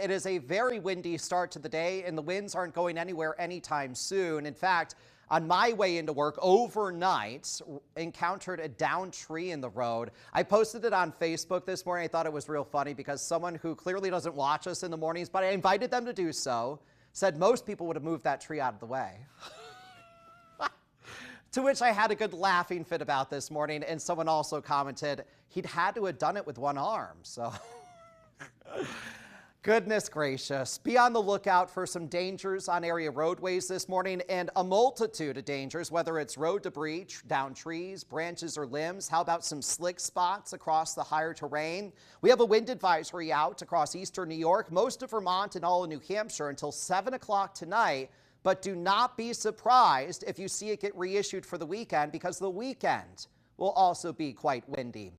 it is a very windy start to the day, and the winds aren't going anywhere anytime soon. In fact, on my way into work overnight, encountered a downed tree in the road. I posted it on Facebook this morning. I thought it was real funny because someone who clearly doesn't watch us in the mornings, but I invited them to do so, said most people would have moved that tree out of the way. To which I had a good laughing fit about this morning, and someone also commented he'd had to have done it with one arm. So goodness gracious. Be on the lookout for some dangers on area roadways this morning, and a multitude of dangers, whether it's road debris, down trees, branches, or limbs. How about some slick spots across the higher terrain? We have a wind advisory out across eastern New York, most of Vermont, and all of New Hampshire until 7 o'clock tonight. But do not be surprised if you see it get reissued for the weekend, because the weekend will also be quite windy.